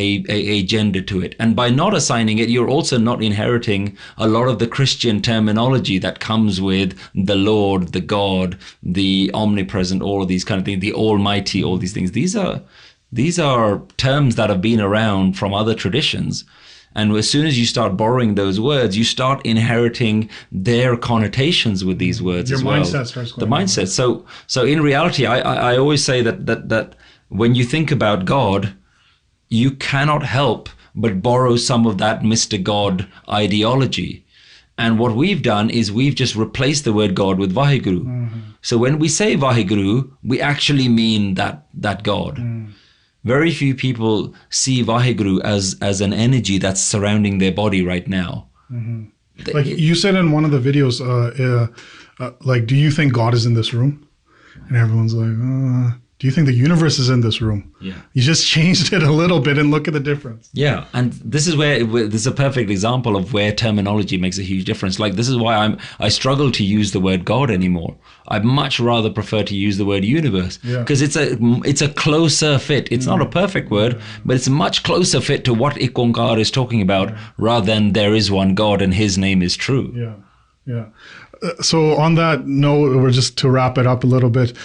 a gender to it. And by not assigning it, you're also not inheriting a lot of the Christian terminology that comes with the Lord, the God, the omnipresent, all of these kind of things, the Almighty, all these things. These are terms that have been around from other traditions. And as soon as you start borrowing those words, you start inheriting their connotations with these words as well. Your mindset starts going the mindset. So in reality, I always say that when you think about God, you cannot help but borrow some of that Mr. God ideology. And what we've done is we've just replaced the word God with Vaheguru. So when we say Vaheguru, we actually mean that God. Very few people see Vaheguru as an energy that's surrounding their body right now. Like you said in one of the videos, like, do you think God is in this room? And everyone's like, do you think the universe is in this room? Yeah. You just changed it a little bit and look at the difference. Yeah. And this is where this is a perfect example of where terminology makes a huge difference. Like, this is why I struggle to use the word God anymore. I'd much rather prefer to use the word universe, because it's a closer fit. It's not a perfect word, but it's a much closer fit to what Ik Onkar is talking about, rather than there is one God and his name is true. Yeah. So on that note, we're just to wrap it up a little bit.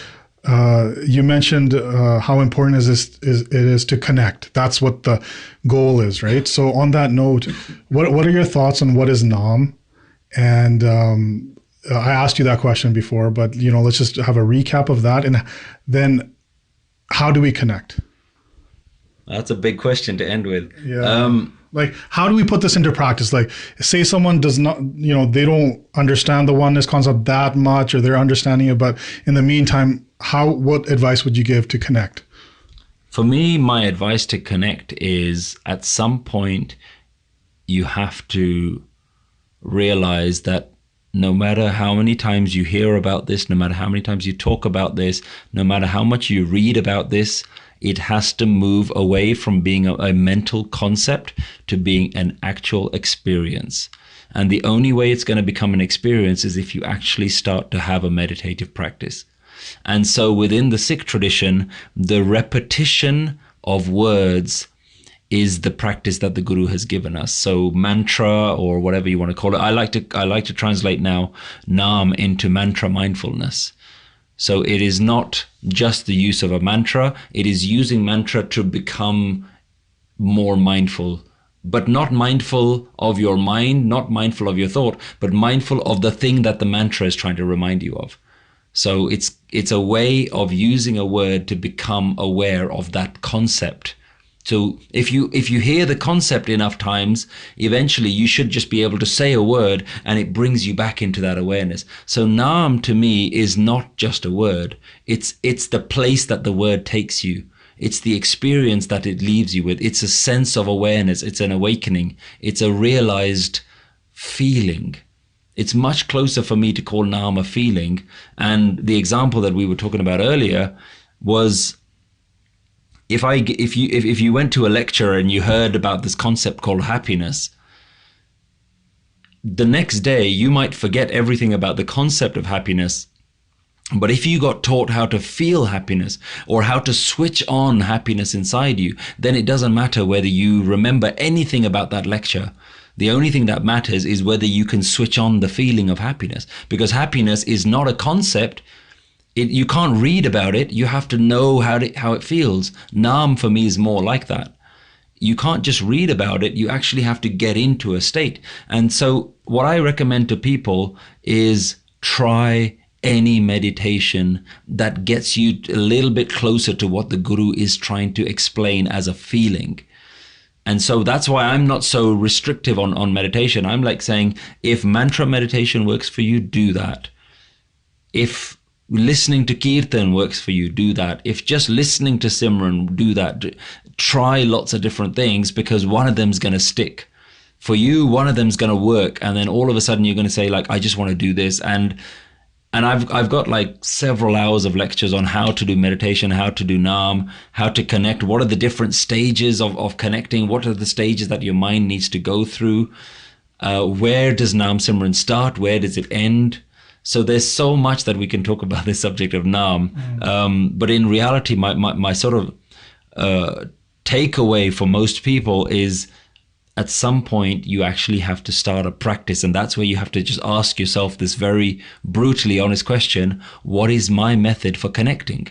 You mentioned how important it is to connect. That's what the goal is, right? So on that note, what are your thoughts on what is Naam? And I asked you that question before, but let's just have a recap of that. And then how do we connect? That's a big question to end with. Yeah. Like, how do we put this into practice? Like, say someone does not, they don't understand the oneness concept that much, or they're understanding it, but in the meantime, what advice would you give to connect? For me, my advice to connect is, at some point, you have to realize that no matter how many times you hear about this, no matter how many times you talk about this, no matter how much you read about this, it has to move away from being a mental concept to being an actual experience. And the only way it's going to become an experience is if you actually start to have a meditative practice. And so within the Sikh tradition, the repetition of words is the practice that the Guru has given us. So mantra, or whatever you want to call it. I like to translate now Naam into Mantra-Mindfulness. So it is not just the use of a mantra, it is using mantra to become more mindful, but not mindful of your mind, not mindful of your thought, but mindful of the thing that the mantra is trying to remind you of. So it's a way of using a word to become aware of that concept. So if you hear the concept enough times, eventually you should just be able to say a word and it brings you back into that awareness. So Naam to me is not just a word. It's the place that the word takes you. It's the experience that it leaves you with. It's a sense of awareness. It's an awakening. It's a realized feeling. It's much closer for me to call Naam a feeling. And the example that we were talking about earlier was, if you went to a lecture and you heard about this concept called happiness, the next day you might forget everything about the concept of happiness. But if you got taught how to feel happiness or how to switch on happiness inside you, then it doesn't matter whether you remember anything about that lecture. The only thing that matters is whether you can switch on the feeling of happiness, because happiness is not a concept. You can't read about it. You have to know how it feels. Naam for me is more like that. You can't just read about it. You actually have to get into a state. And so what I recommend to people is try any meditation that gets you a little bit closer to what the Guru is trying to explain as a feeling. And so that's why I'm not so restrictive on meditation. I'm like saying, if mantra meditation works for you, do that. If listening to kirtan works for you, do that. If just listening to Simran, do that. Try lots of different things, because one of them's going to stick. For you, one of them's going to work. And then all of a sudden you're going to say, like, I just want to do this. And I've got like several hours of lectures on how to do meditation, how to do Naam, how to connect. What are the different stages of connecting? What are the stages that your mind needs to go through? Where does Naam Simran start? Where does it end? So there's so much that we can talk about this subject of Naam. But in reality, my sort of takeaway for most people is, at some point you actually have to start a practice, and that's where you have to just ask yourself this very brutally honest question: what is my method for connecting?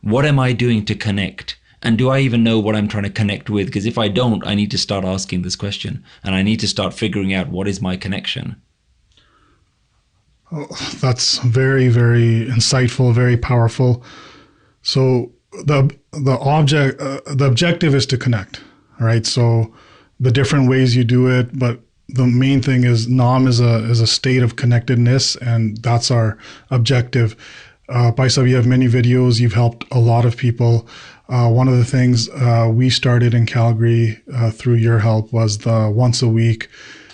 What am I doing to connect? And do I even know what I'm trying to connect with? Because if I don't, I need to start asking this question, and I need to start figuring out what is my connection. Oh, that's very, very insightful, very powerful. So the objective is to connect, right? So the different ways you do it, but the main thing is Naam is a state of connectedness, and that's our objective. Paisa, you have many videos. You've helped a lot of people. One of the things we started in Calgary through your help was the once a week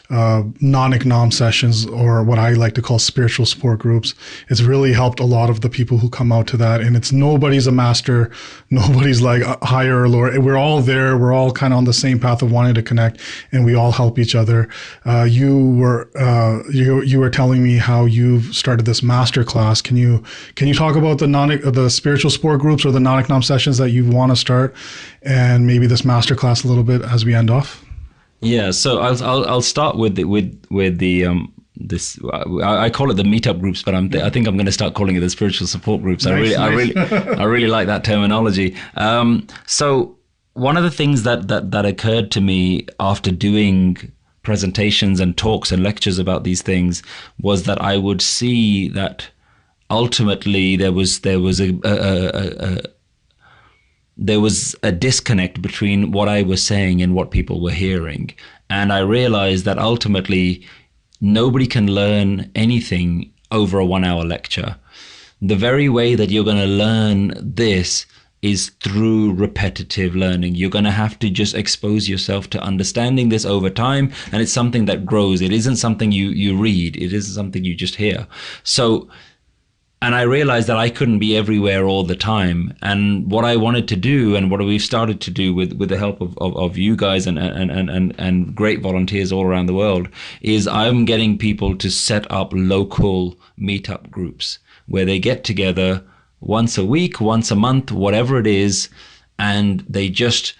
Nanak Naam sessions, or what I like to call spiritual support groups. It's really helped a lot of the people who come out to that. And it's nobody's a master. Nobody's like higher or lower. We're all there. We're all kind of on the same path of wanting to connect, and we all help each other. You were telling me how you've started this Masterclass. Can you talk about the spiritual support groups or the Nanak Naam sessions that you want to start, and maybe this Masterclass a little bit as we end off? Yeah, so I'll start with the this I call it the meetup groups, but I think I'm going to start calling it the spiritual support groups. Nice. I really like that terminology. So one of the things that occurred to me after doing presentations and talks and lectures about these things was that I would see that ultimately there was a disconnect between what I was saying and what people were hearing. And I realized that ultimately nobody can learn anything over a 1 hour lecture. The very way that you're going to learn this is through repetitive learning. You're going to have to just expose yourself to understanding this over time. And it's something that grows. It isn't something you read. It isn't something you just hear. And I realized that I couldn't be everywhere all the time. And what I wanted to do, and what we've started to do with the help of you guys and great volunteers all around the world, is I'm getting people to set up local meetup groups where they get together once a week, once a month, whatever it is, and they just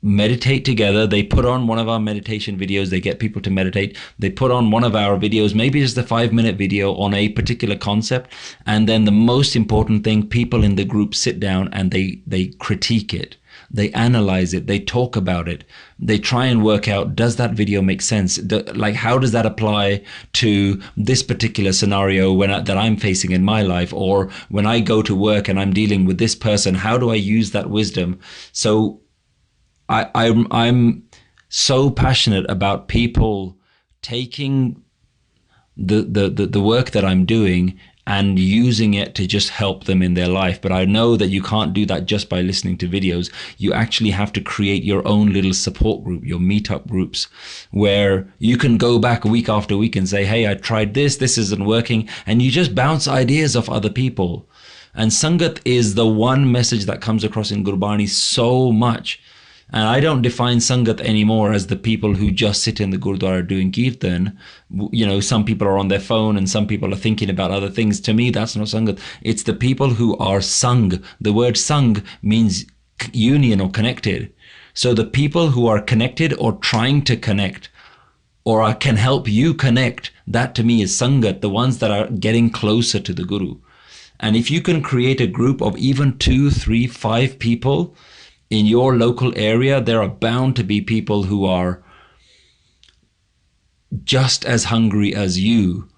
meditate together. They put on one of our meditation videos. They get people to meditate. They put on one of our videos, maybe just a 5-minute video on a particular concept. And then the most important thing, people in the group sit down and they critique it. They analyze it. They talk about it. They try and work out, does that video make sense? Like, how does that apply to this particular scenario that I'm facing in my life? Or when I go to work and I'm dealing with this person, how do I use that wisdom? So I'm so passionate about people taking the work that I'm doing and using it to just help them in their life. But I know that you can't do that just by listening to videos. You actually have to create your own little support group, your meetup groups, where you can go back week after week and say, hey, I tried this isn't working. And you just bounce ideas off other people. And Sangat is the one message that comes across in Gurbani so much. And I don't define Sangat anymore as the people who just sit in the Gurdwara doing Kirtan. You know, some people are on their phone and some people are thinking about other things. To me, that's not Sangat. It's the people who are Sang. The word Sang means union or connected. So the people who are connected or trying to connect or can help you connect, that to me is Sangat, the ones that are getting closer to the Guru. And if you can create a group of even 2, 3, 5 people in your local area, there are bound to be people who are just as hungry as you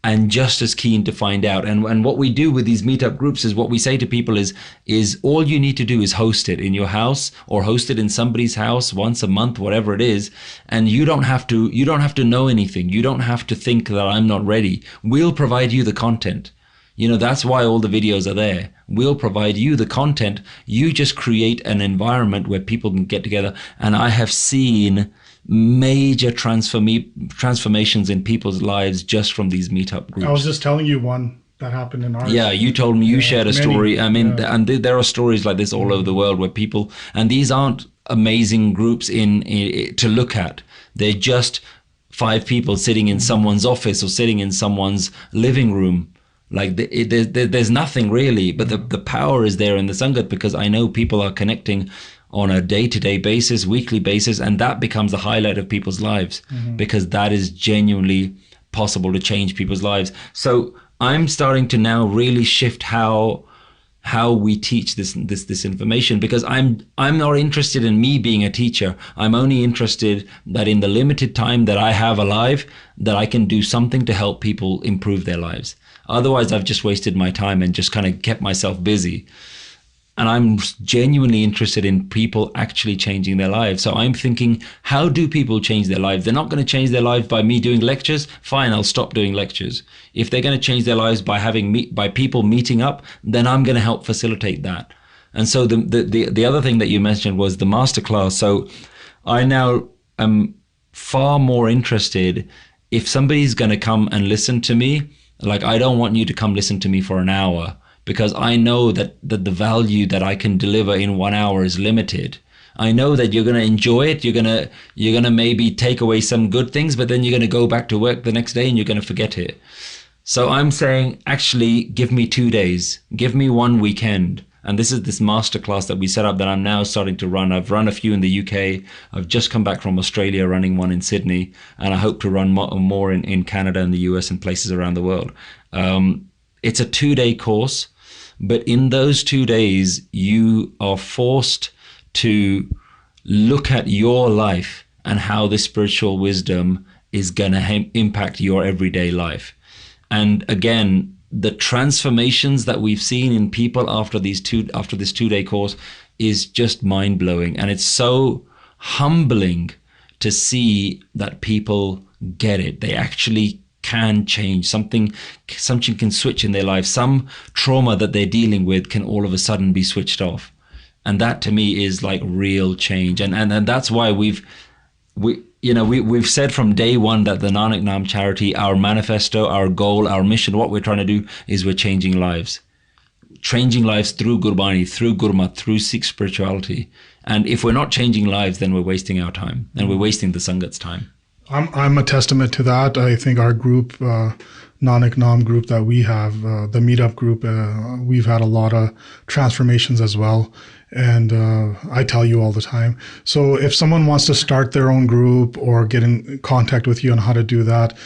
and just as keen to find out. And what we do with these meetup groups is what we say to people is all you need to do is host it in your house or host it in somebody's house once a month, whatever it is. And you don't have to know anything. You don't have to think that I'm not ready. We'll provide you the content. You know, that's why all the videos are there. We'll provide you the content. You just create an environment where people can get together. And I have seen major transformations in people's lives just from these meetup groups. I was just telling you one that happened in ours. Yeah, you told me, you shared a story. I mean, and there are stories like this all over the world where people, and these aren't amazing groups to look at. They're just 5 people sitting in someone's office or sitting in someone's living room. Like there's nothing really, but the power is there in the Sangat, because I know people are connecting on a day-to-day basis, weekly basis, and that becomes the highlight of people's lives, because that is genuinely possible to change people's lives. So I'm starting to now really shift how we teach this information, because I'm not interested in me being a teacher. I'm only interested that in the limited time that I have alive, that I can do something to help people improve their lives. Otherwise, I've just wasted my time and just kind of kept myself busy. And I'm genuinely interested in people actually changing their lives. So I'm thinking, how do people change their lives? They're not going to change their lives by me doing lectures. Fine, I'll stop doing lectures. If they're going to change their lives by people meeting up, then I'm going to help facilitate that. And so the other thing that you mentioned was the masterclass. So I now am far more interested, if somebody's going to come and listen to me, like, I don't want you to come listen to me for an hour, because I know that the value that I can deliver in 1 hour is limited. I know that you're going to enjoy it. You're going to maybe take away some good things, but then you're going to go back to work the next day and you're going to forget it. So I'm saying, actually, give me 2 days. Give me 1 weekend. And this is this masterclass that we set up that I'm now starting to run. I've run a few in the UK. I've just come back from Australia running one in Sydney. And I hope to run more in Canada and the US and places around the world. It's a 2-day course. But in those 2 days, you are forced to look at your life and how this spiritual wisdom is going to impact your everyday life. And again, the transformations that we've seen in people after this 2-day course is just mind-blowing. And it's so humbling to see that people get it. They actually can change. Something can switch in their life. Some trauma that they're dealing with can all of a sudden be switched off. And that to me is like real change. And that's why we've said from day one that the Nanak Naam charity, our manifesto, our goal, our mission, what we're trying to do is we're changing lives through Gurbani, through Gurmat, through Sikh spirituality. And if we're not changing lives, then we're wasting our time, and we're wasting the Sangat's time. I'm a testament to that. I think our group, Nanak Naam group that we have, the meetup group, we've had a lot of transformations as well. And I tell you all the time. So if someone wants to start their own group or get in contact with you on how to do that,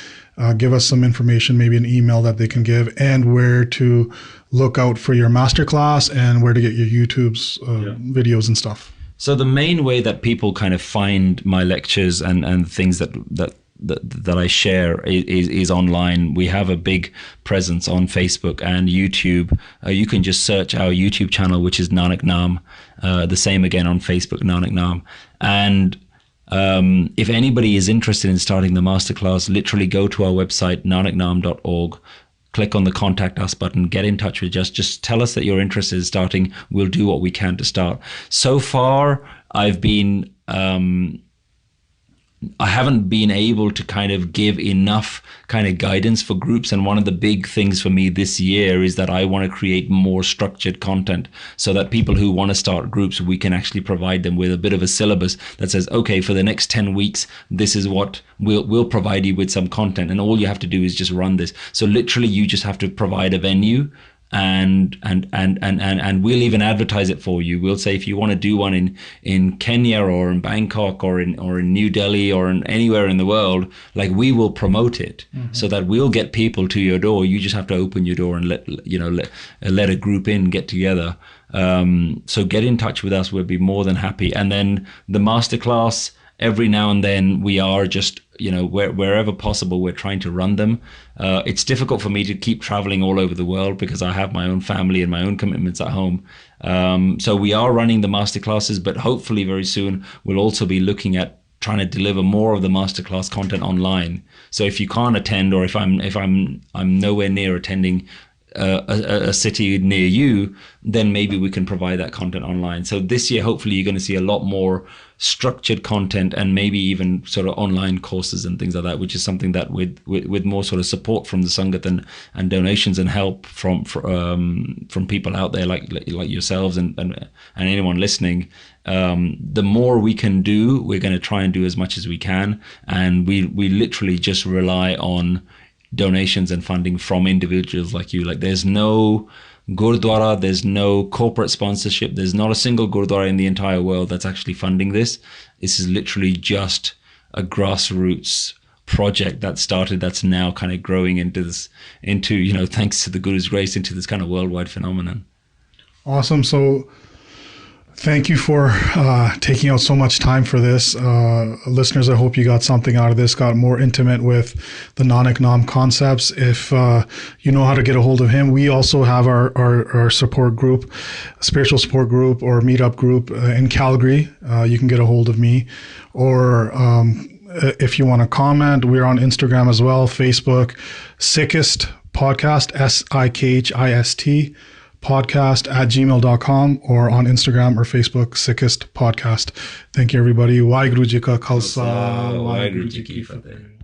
give us some information, maybe an email that they can give, and where to look out for your masterclass and where to get your YouTube's videos and stuff. So the main way that people kind of find my lectures and things that I share is online. We have a big presence on Facebook and YouTube. You can just search our YouTube channel, which is Nanak Naam. The same again on Facebook, Nanak Naam. And if anybody is interested in starting the masterclass, literally go to our website, nanaknaam.org. Click on the contact us button, get in touch with us. Just tell us that you're interested in starting. We'll do what we can to start. So far, I haven't been able to kind of give enough kind of guidance for groups. And one of the big things for me this year is that I want to create more structured content so that people who want to start groups, we can actually provide them with a bit of a syllabus that says, okay, for the next 10 weeks, this is what we'll provide you with some content. And all you have to do is just run this. So literally you just have to provide a venue, and we'll even advertise it for you. We'll say, if you want to do one in Kenya or in Bangkok or in New Delhi or in anywhere in the world, like, we will promote it so that we'll get people to your door. You just have to open your door and let a group in, get together. So get in touch with us. We'll be more than happy. And then the masterclass every now and then we are just, wherever possible, we're trying to run them. It's difficult for me to keep traveling all over the world because I have my own family and my own commitments at home. So we are running the masterclasses, but hopefully very soon we'll also be looking at trying to deliver more of the masterclass content online. So if you can't attend, or if I'm nowhere near attending a city near you, then maybe we can provide that content online. So this year, hopefully, you're going to see a lot more structured content and maybe even sort of online courses and things like that, which is something that with more sort of support from the Sangat and donations and help from people out there like yourselves and anyone listening. The more we can do, we're going to try and do as much as we can. And we literally just rely on donations and funding from individuals like you. Like, there's no Gurdwara, there's no corporate sponsorship, there's not a single Gurdwara in the entire world that's actually funding this. This is literally just a grassroots project that started, that's now kind of growing into thanks to the Guru's grace, into this kind of worldwide phenomenon. Awesome. So thank you for taking out so much time for this. Listeners, I hope you got something out of this, got more intimate with the Nanak Naam concepts. If you know how to get a hold of him, we also have our support group, spiritual support group or meetup group in Calgary. You can get a hold of me. Or if you want to comment, we're on Instagram as well, Facebook, Sikhist podcast, Sikhist podcast@gmail.com, or on Instagram or Facebook, Sikhist podcast. Thank you, everybody. Waheguru Ji Ka Khalsa, Waheguru Ji Ki Fateh.